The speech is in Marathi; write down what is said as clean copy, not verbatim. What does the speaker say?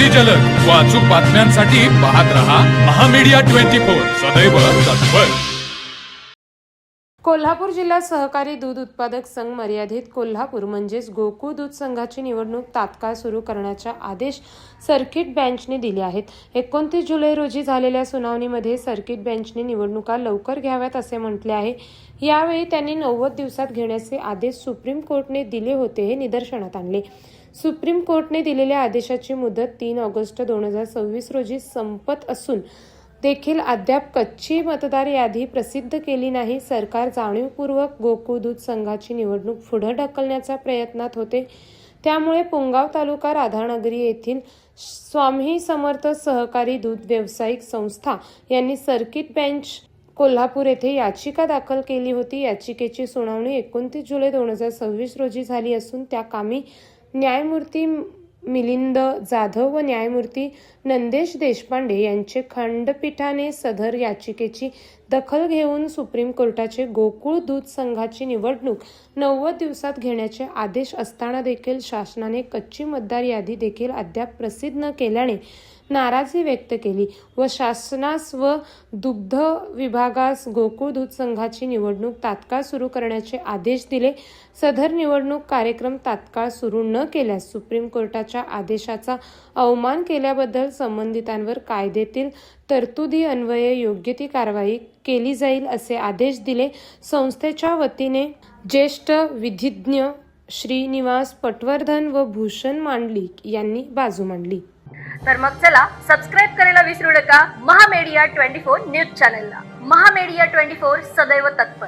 अगदी जलद व अचूक बातम्यांसाठी पाहत रहा महामीडिया 24 सदैव तत्पर। कोल्हापूर जिल्हा सहकारी दूध उत्पादक संघ मर्यादित कोल्हापूर म्हणजेच गोकुळ दूध संघाची निवडणूक तात्काळ सुरू करण्याचे आदेश सर्किट बेंचने दिले आहेत। 29 जुलै रोजी झालेल्या सुनावणीमध्ये सर्किट बेंचने निवडणुका लवकर घ्याव्यात असे म्हटले आहे। यावेळी त्यांनी 90 दिवसात घेण्याचे आदेश सुप्रीम कोर्टने दिले होते हे निदर्शनात आणले। सुप्रीम कोर्टने दिलेल्या आदेशाची मुदत 3 ऑगस्ट 2026 रोजी संपत असून देखील अद्याप कच्ची मतदार यादी प्रसिद्ध केली नाही। सरकार जाणीवपूर्वक गोकुळ दूध संघाची निवडणूक पुढे ढकलण्याच्या प्रयत्नात होते। त्यामुळे पुंगाव तालुका राधानगरी येथील स्वामी समर्थ सहकारी दूध व्यावसायिक संस्था यांनी सर्किट बेंच कोल्हापूर येथे याचिका दाखल केली होती। याचिकेची सुनावणी 29 जुलै 2026 रोजी झाली असून त्या कामी न्यायमूर्ती मिलिंद जाधव व न्यायमूर्ती नंदेश देशपांडे यांचे खंडपीठाने सदर याचिकेची दखल घेऊन सुप्रीम कोर्टाचे गोकुळ दूध संघाची निवडणूक 90 दिवसात घेण्याचे आदेश असताना देखील शासनाने कच्ची मतदार यादी देखील अद्याप प्रसिद्ध न केल्याने नाराजी व्यक्त केली व शासनास व दुग्ध विभागास गोकुळ दूध संघाची निवडणूक तात्काळ सुरू करण्याचे आदेश दिले। सदर निवडणूक कार्यक्रम तात्काळ सुरू न केल्यास सुप्रीम कोर्टाच्या आदेशाचा अवमान केल्याबद्दल संबंधितांवर कायद्यातील तरतुदी अन्वये योग्य ती कारवाई केली जाईल असे आदेश दिले। संस्थेच्या वतीने ज्येष्ठ विधिज्ञ श्रीनिवास पटवर्धन व भूषण मांडलिक यांनी बाजू मांडली। तर मग चला सबस्क्राईब करायला विसरू नका महामीडिया 24 न्यूज चॅनलला। महामीडिया 24 सदैव तत्पर।